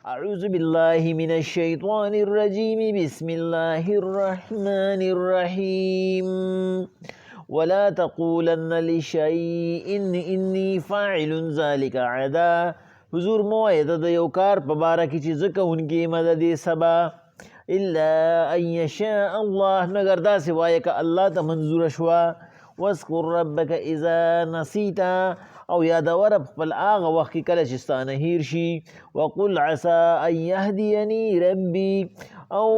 أعوذ بالله من الشيطان الرجيم بسم الله الرحمن الرحيم ولا تقولن لشيء إني فاعل ذلك عدا حضور موعده د یو کار په باره کې چې ځکه انکې مدد سبا الا ان یشاء الله مگر داسې وایه که الله ته منظور شوه واذکر ربک اذا نسیتا او یادوه رب خپل هغه وخت کې کله چې ستا نه هیر شي وقل عسى ان یهدیني ربي او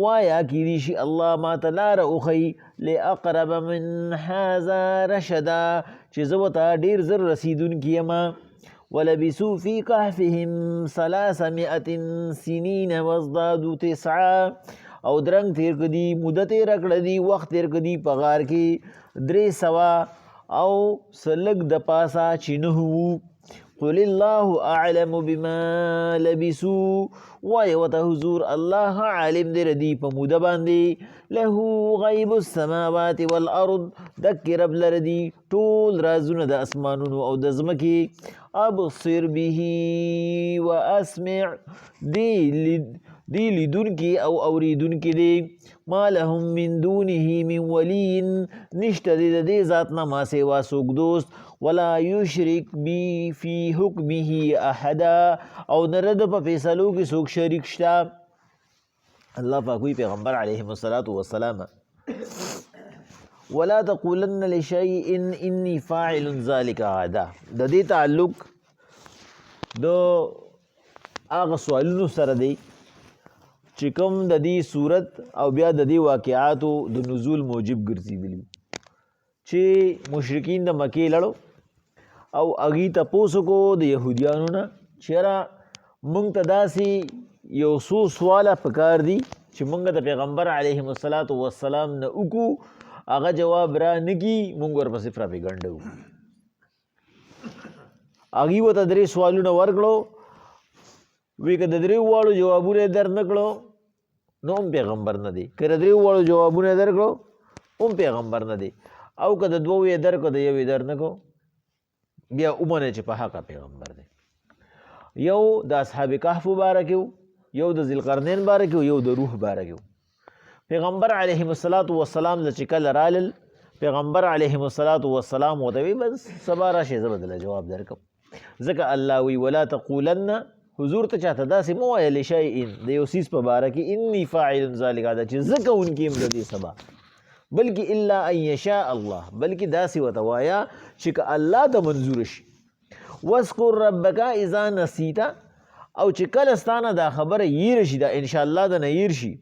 وایه کیدی شي الله ماته لاره وښیي لاقرب من هذا رشدا چې زه ورته ډېر زر رسیدونکي یمه ولبثوا في كهفهم 300 سنين وازدادوا 9 او درنګ تیر کدي مدت تیر کړه دي وخت تیر کدي په غار کې 300 او سلګ د پاسا چې نه وو قل الله اعلم بما لبثوا وای وته حضور الله عالم دی ردی په موده باندې له غیب السماوات والارض دک رب لردی ټول رازونه د اسمانونو او د ځمکې ابصر به واسمع دی لیدونکي او اوریدونکي دی ما لهم من دونه من ولی نشته دی د دې ذات نه ما سوا څوک دوست ولا یشرک بی فی حکمه احدا او نرد په فیصلو کې څوک شریک شته الله پاک وی پیغمبر علیه الصلاۃ والسلام ولا تقولن لشیء انی فاعل ذلك غدا د دې تعلق د هغه سوالونو سره دی چې کوم د دې صورت او بیا د دې واقعاتو د نزول موجب ګرځېدلي چې مشرکین د مکې لړو او هغې تپوس وکړو د یهودیانو نه چې یاره موږ ته داسې یو څو سواله پکار دي چې موږ د پیغمبر علیهم الصلاة والسلام نه وکړو هغه جواب را نه کي موږ ورپسې پراپیګنډه وکړو هغې ورته 3 سوالونه ورکړو وی که د 3 واړو جوابونه یې در نه کړو نو هم پیغمبر نه دی که د 3 واړو جوابونه یې در کړو هم پیغمبر نه دی او که د 2 یې در کړو د 1 یې در نه کړو بیا ومنئ چې په حقه پیغمبر دی یو د اصحاب کهف باره کې یو د ذوالقرنین باره کې یو د روح باره کې پیغمبر علیهم الصلاة والسلام چې کله رالل پیغمبر علیهم الصلاة والسلام ورته وی بس سبا راشئ زه به درله جواب درکړم ځکه الله وی ولا تقولن حضور ته چاته داسې مه وایه لشیء د یو څیز په باره کې انی فاعل ذلک دا چې زه کوونکی یم د دې سبا بلکې الا ان یشاء الله بلکې داسې ورته وایه چې که الله ته منظور شي واذکر ربک اذا نسیت او چې کله ستانه دا خبره یېره شي دا انشاءالله د نه یېر شي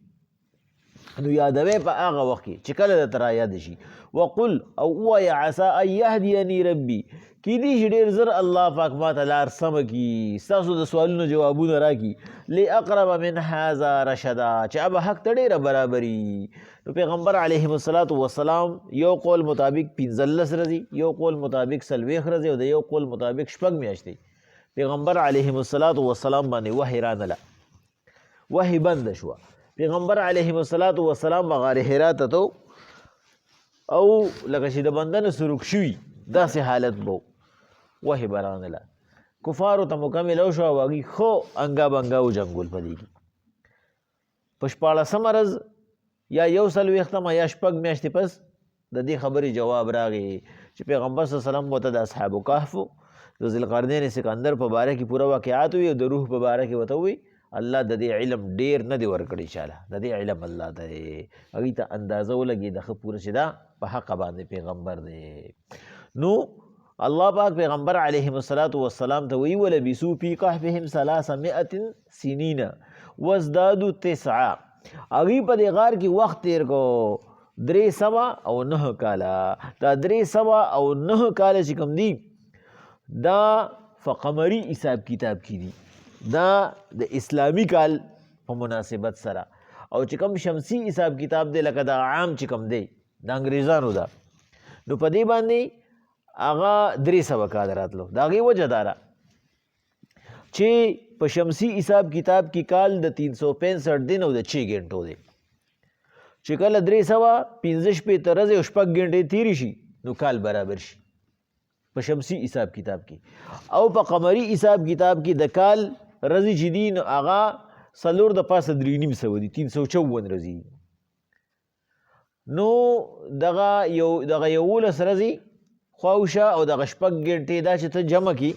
نو یادوی په هغه وخت کې چې کله درته رایاد شي وقل او ووایه عسى ان یهدیني ربي کیدی شي ډېر زر الله پاک ماته لار سمه کي ستاسو د سوالونو جوابونه راکړي لاقرب من هذا رشدا چې اب حق ته ډېره برابري نو پیغمبر علیهم الصلاة والسلام یو قول مطابق 15 ورځې یو قول مطابق 40 ورځې او د یو قول مطابق 6 میاشتې پیغمبر علیهم الصلاة والسلام باندې وحی رانله وحی بند شوه پیغمبر علیهم الصلاة والسلام به غار حرا ته تو او لکه چې د بنده نه سروک شوي داسې حالت به وحی به رانله کفارو ته مکمل او شو او هغوی ښه انګا بنګا وجنګول په دې کې په 14مه ورځ یا 140 یا 6 میاشتې پس د دې خبرې جواب راغی چې پیغمبر صلی الله علیه وسلم ورته د اصحاب کهف د ذوالقرنین سکندر په باره کې پوره واقعات وي او د روح په باره کې ورته ووایي الله د دې علم ډېر نه دی ورکړی چاله د دې علم الله ته دی هغوی ته اندازه ولګي د ښه پوره چې دا په حقه باندې پیغمبر دی نو الله پاک پیغمبر علیهم الصلاة والسلام ته وی ولبثوا فی کهفهم 300 سنین وازدادوا 9 هغوی په دې غار کې وخت تیر کو 309 کاله دا 309 کاله چې کوم دي دا فقمری حساب کتاب کې دي دا د اسلامی کال په مناسبت سره او چې کوم شمسی حساب کتاب دی لکه دا عام چې کوم دی د انګریزانو دا نو په دې باندې هغه 300 کال راتلو د هغې وجه دا ده چې په شمسی حساب کتاب کې کال د 365 دن او د 6 ګنټو دی چې کله 315 ورځې او 6 ګنټې تیرې شي نو کال برابر شي په شمسی حساب کتاب کې او په قمری حساب کتاب کې د کال رضی چې دي نو هغه څلور د پاسه 3.5 دي 354 رضی. نو دغه 11 رضی خواوشه او دغه 6 ګنټې دا چې ته جمع کی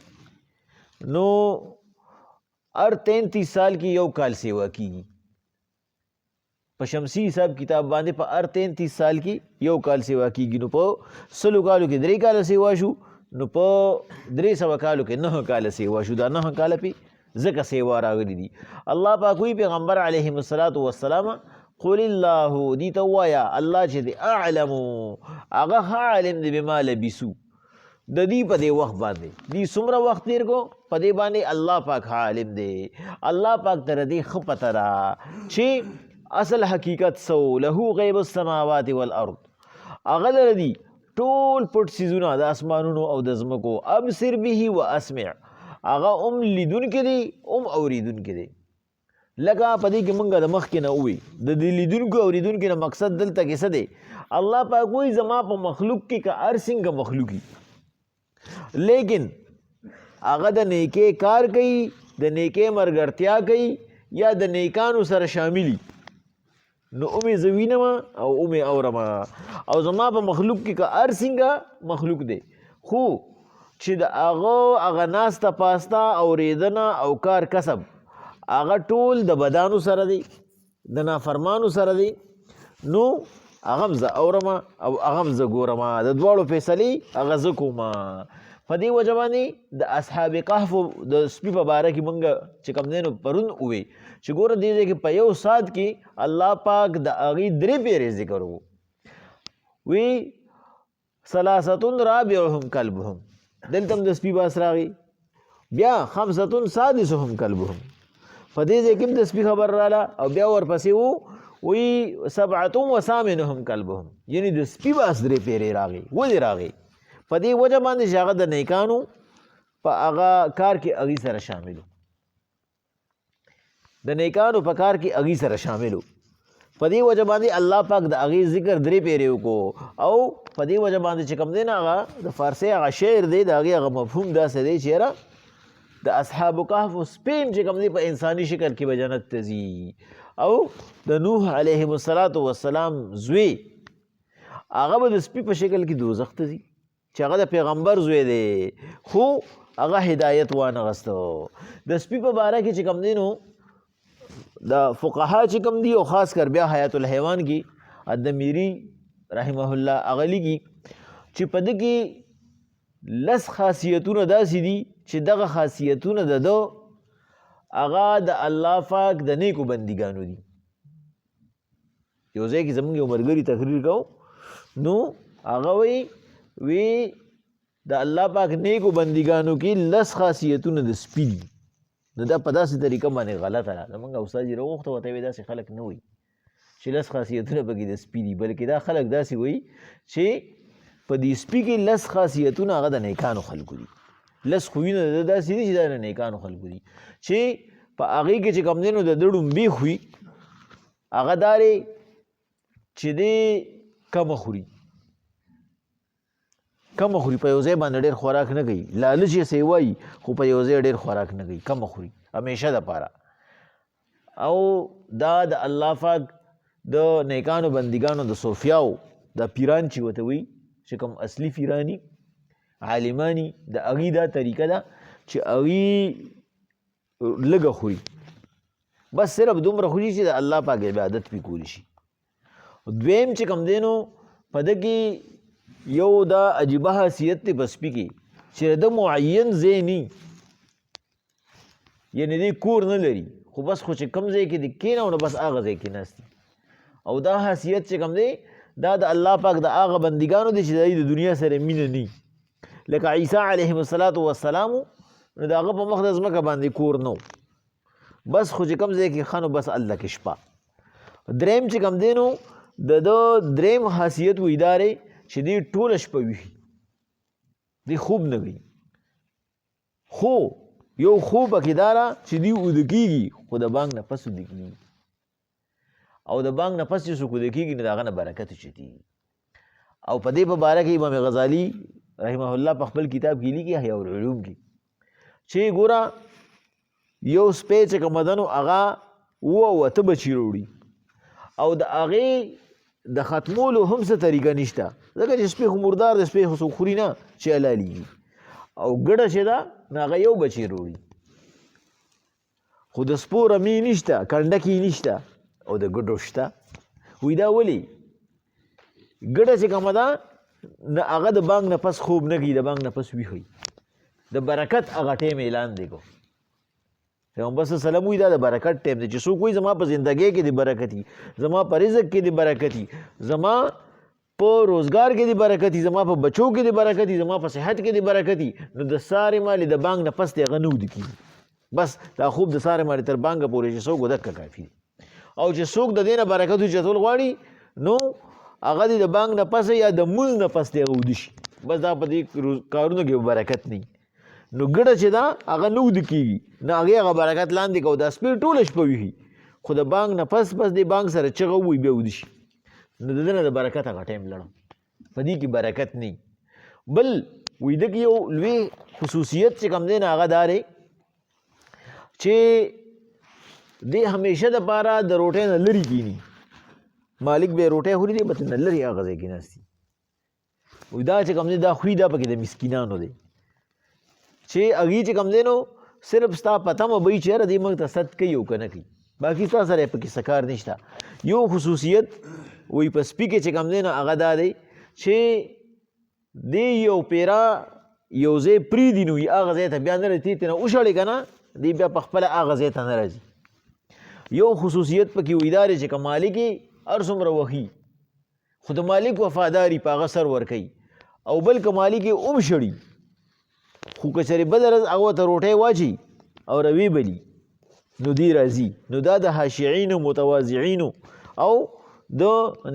نو هر 33 سال کې یو کال سیوا کیږي. په شمسی حساب کتاب باندې په هر 33 سال کې یو کال سیوا کیږي. نو په 100 کالو کې 3 کاله سیوا شو، نو په 300 کالو کې 9 کاله سیوا شو. دا 9 کاله پې ځکه سیوا راغلی دي. الله پاک وی پیغمبر علیه السلام قل الله دی ته وایا الله چې دی اعلم هغه عالم دی بما لبسو د دې په دې وخت باندې دی څومره وخت تیر کو په دې باندې الله پاک عالم دی. الله پاک تر دې ښه پته ده چې اصل حقیقت سو له غیب السماوات والارض هغه لره دي ټول پټ څیزونه د اسمانونو او د ځمکو. ابصر به و اسمع هغه لیدونکي دي اوریدونکي دي. لکه په دې کې مونږ د مخکې نه ووي د دې لیدونکو اوریدونکي نه مقصد دلته کې څه دی؟ الله پاک وایي زما په مخلوق کې که هر څنګه مخلوقي لیکن هغه د نیکۍ کار کوي، د نیکۍ ملګرتیا کوي یا د نیکانو سره شاملي. نو اومې زه وینم او اومې اورم او زما په مخلوق کې که هر څنګه مخلوق دی خو چې د هغه ناسته پاسته اورېدنه او کار کسب هغه ټول د بدانو سره دی، د نافرمانو سره دی. نو هغه هم زه اورم او هغه هم زه ګورم، د دواړو فیصلې هغه زه کوم. په دې وجه باندې د اصحاب کهف د سپي په باره کې مونږ چې کوم دی نو پرون ووی چې ګوره دې ځای کې په یو ساعت کې الله پاک د هغې 3 پیرې ذکر وو. وی ثلاثه رابعهم کلبهم دلته هم د سپي باس راغی، بیا 5 سادسهم کلبهم په دې ځای کې هم د سپي خبر راله او بیا ورپسې وو وی 7 وثامنهم کلبهم یعنی د سپي باس 3 پیرې راغی ولې راغی؟ په دې وجه باندې چې هغه د نیکانو په هغه کار کې هغې سره شاملو، د نیکانو په کار کې هغې سره شاملو. په دې وجه باندې الله پاک د هغې ذکر 3 پیرې وکړو. او په دې وجه باندې چې کوم دی نه هغه د فارسي هغه شعر دی د هغې هغه مفهوم داسې دی چې یاره د اصحاب کهف سپیم چې کوم دی په انساني شکل کې به جنت ته ځي او د نوح علیه السلام زوی هغه به د سپي په شکل کې دوزخ ته ځي چې هغه د پیغمبر زوی دی خو هغه هدایت وانغسته. د سپي په باره کې چې کوم دی نو د فقها چې کوم دی او خاص کر بیا حیات الحیوان کې الدمیری رحمه الله هغه لیکي چې په ده کې 10 خاصیتونه داسې دي چې دغه خاصیتونه د ده هغه د الله پاک د نیکو بندګانو دي. یو ځای کې زموږ یو ملګري تقریر کوو نو هغه وی د الله پاک نیکو بندګانو کې 10 خاصیتونه د سپي دي. نو دا په داسې طریقه باندې غلطه ده. زموږ استاد یې راوغوښته ورته وایي داسې خلک نه وایي چې 10 خاصیتونه پکې د سپي دي، بلکې دا خلک داسې وایي چې په دې سپي کې 10 خاصیتونه هغه د نیکانو خلکو دي. 10 خویونه د داسې دي چې دا د نیکانو خلکو دي چې په هغې کې چې کوم دی نو د ده ډومبې خوی هغه دا دی چې دی کمه خوري په یو ځای باندې ډېر خوراک نه کوي. لالچ یې څه وایي خو په یو ځای ډېر خوراک نه کوي، کمه خوري همیشه دپاره. او دا د الله پاک د نیکانو بندګانو د صوفیاو د پیران چې ورته وایي چې کوم اصلي پیرانی عالمانی د هغې دا طریقه ده چې هغې لږه خوري، بس صرف دومره خوري چې د الله پاک عبادت پې کولی شي. دویم چې کوم دی نو په ده کې یو دا عجیبه حیثیت دی په سپي کې چې د معین ځای نه یعنې دی کور نه لري خو بس خو چې کوم ځای کې دی کېنه نو بس هغه ځای کې ناست دي. او دا حیثیت چې کوم دی دا د الله پاک د هغه بندګانو دی چې د دنیا سره مینه نه لکه عیسی علیه السلام نو د هغه په مخ د ځمکه باندې کور نه بس خو چې کوم ځای کې ښه نو بس هلته کې شپه. دریم چې کوم دی نو د ده دریم حیثیت وی دا دی چې دی ټوله شپه ویښي، دی خوب نه کوي. خو یو خوب پکې دا ده چې دی اوده کېږي خو د بانګ نه پس اوده کېږي او د بانګ نه پس چې څوک اوده کېږي نو د هغه نه برکت اوچتېږي. او په دې په باره کې امام غزالي رحمه الله په خپل کتاب کې لیکي احیاء العلوم کې چې ګوره یو سپی چې کومه ده نو هغه اوه اته بچي راوړي او د هغې د ختمولو هم څه طریقه نشته ځکه چې سپی خو مردار د سپی خو څوک خوري نه چې حلالېږي او ګډه چې ده نو هغه یو بچی راوړي خو د سپو رمې نشته کنډکې نشته او د ګډو شته وایي دا ولې ګډه چې کومه ده هغه د بانګ نه پس خوب نه کوي د بانګ نه پس ویښوي د برکت هغه ټیم اعلان دی کو پیغمبر صلی الله علیه وسلم وایي دا د برکت ټیم دی چې څوک وایي زما په زندګۍ کې د برکتي زما په رزق کې د برکتي زما په روزګار کې د برکتي زما په بچو کې د برکتي زما په صحت کې د برکتي نو د سارې مالې د بانګ نه پس دی هغه نه ودي کېږي بس دا خوب د سارې مالې تر بانګه پورې چې څوک ودکه کافي دی او چې څوک د دې نه برکت وچتول غواړي نو هغه د بانګ نه پس یا د مونځ نه پس دی هغه ودي شي بس دا په دې کارونو کې برکت نه نو ګډه چې ده هغه نه وده کېږي نه هغې هغه برکت لاندې کو دا سپی ټوله شپه ویښي خو د بانګ نه پس دې بانګ سره چغه ووایي بیا وده شي نو د ده نه د برکت هغه ټایم لړم په دې کې برکت نه بل ویده کې یو لوی خصوصیت چې کوم دی نه هغه دا دی چې دې همیشه دپاره د روټۍ نه لرې کیني مالک به روټۍ خوري دی به نه لرې هغه ځای کې ناستي وایي دا چې کوم دی دا خوري دا پکې د مسکینانو دی چې هغې چې کوم دی نو صرف ستا په تمه به وي چې یاره دې موږ ته صد کوي او که نه کوي باقي ستا سره یې پکې څه کار نشته یو خصوصیت وایي په سپي کې چې کوم دی نو هغه دا دی چې دې یو پیره یو ځای پرېږدي نو هغه ځای ته بیا نه راځي ترې نه وشړې که نه دې بیا په خپله هغه ځای ته نه راځي یو خصوصیت پکې وایي دا دی چې که مالک یې هر څومره وهي خو د مالک وفاداري په هغه سر ورکوي او بل که مالک یې هم شړي خو که چېرې بله ورځ هغه ته روټۍ واچي او روی بلي نو دی راځي نو دا د خاشعینو متواضعینو او د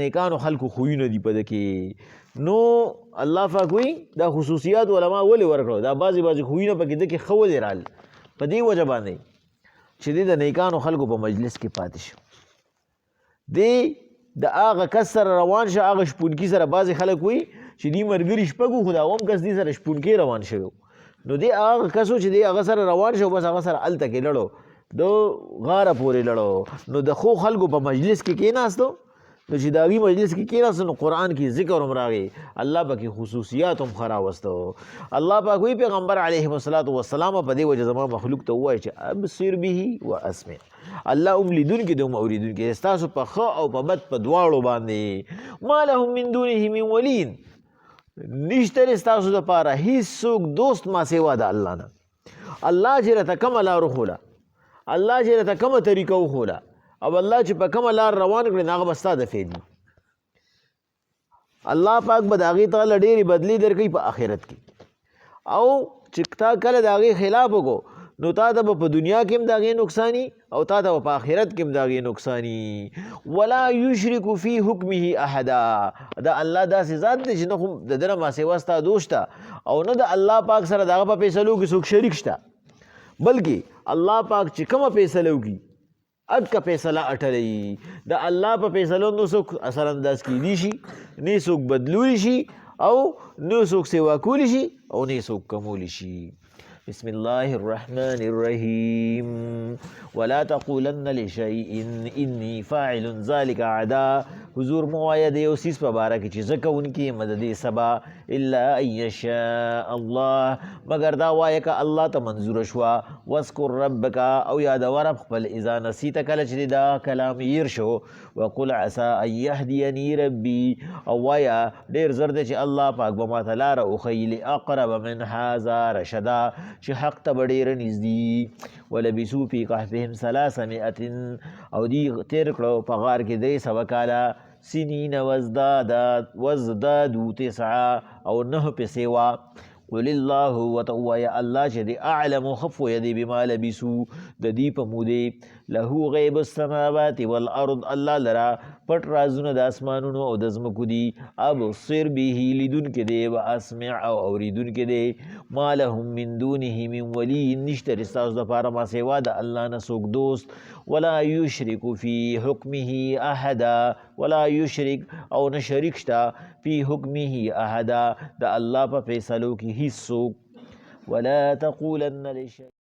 نیکانو خلکو خویونه دي په ده کې نو الله پاک وایي دا خصوصیات علما ولې ورکړو دا بعضې خویونه پکې ده کې ښه ولې رال په دې وجه باندې چې دی د نیکانو خلکو په مجلس کې پاتې شو دی د هغه کس سره روان شه هغه شپونکي سره بعضې خلک وایي چې دی ملګري شپږ وو خو د هغه هم کس دې سره شپونکی روان شوی نو دی هغه کس و چې دی هغه سره روان شو بس هغه سره هلته کې لړو د غاره پورې لړو نو د ښو خلکو په مجلس کې کېناستو نو چې د هغې مجلس کې کېناستو نو قرآن کې ذکر هم راغی الله پکې خصوصیات هم ښه راوستو الله پاک وایي پیغمبر علیه الصلاة والسلام په دې وجه زما مخلوق ته ووایي چې ابصر به و اسمع الله هم لیدونکي دی هم اورېدونکي دی ستاسو په ښه او په بد په دواړو باندې ما لهم من دونه من ولین نشته ستاسو دپاره هیڅوک دوست ما سوا د الله نه الله چې راته کومه لار وښوله الله چې راته کومه طریقه وښوله او الله چې په کومه لار روان کړي نو هغه به ستا د فایدې الله پاک به د هغې تعالی ډېرې بدلې درکوي په آخرت کې او چې تا کله د هغې خلاف وکړو نو تا ته به په دنیا کې هم د هغې نقصاني او تا ته به په آخرت کې هم د هغې نقصاني ولا یشرک فی حکمه احدا دا الله داسې ذات دی چې نه خو د ده نه ماسوا ستا دوست ته او نه د الله پاک سره د هغه په فیصلو کې څوک شریک شته بلکې الله پاک چې کومه فیصله وکړي اګه فیصله اټلوي د الله په فیصلو نو څوک اثر انداز کیدی شي نه څوک بدلولی شي او نه څوک سیوا کولی شي او نه څوک کمولی شي بسم الله الرحمن الرحيم ولا تقولن لشيء اني فاعل ذلك عدا حضور موایا د یو سیز په باره کې چې زه کوونکی یم د دې سبا الا ان یشاء الله مګر دا وایه که الله ته منظوره شوه واذکر ربک او یادوه رب خپل اذا نسیته کله چې دا کلام هیر شو وقل عسى ان یهدیني ربي او وایه ډېر زر دی چې الله پاک به ماته لاره وښیي لاقرب من هذا رشدا چې حق ته به ډېره نږدې ولبثوا فی کهفهم 300 او دی تیر کړو په غار کې 300 کاله سنین وازدادوا 9 او 9 پسې وه قل الله وتوای الله چې دی اعلم خف یدی بما لبسو د دې په مودې له غیب السماوات والارض الله لرا پټ رازونه د اسمانونو او د ځمکو دي ابصر به لیدونکي دی و اسمع او اوریدونکي دی ما لهم من دونه من ولی نشته ستاسو دپاره ما سوا د الله نه څوک دوست ولا یشرک فی حکمه احدا ولا یشرک او نه شریک شته فی حکمه احدا د الله په فیصلو کې هیڅ څوک ولا تقولن لشیء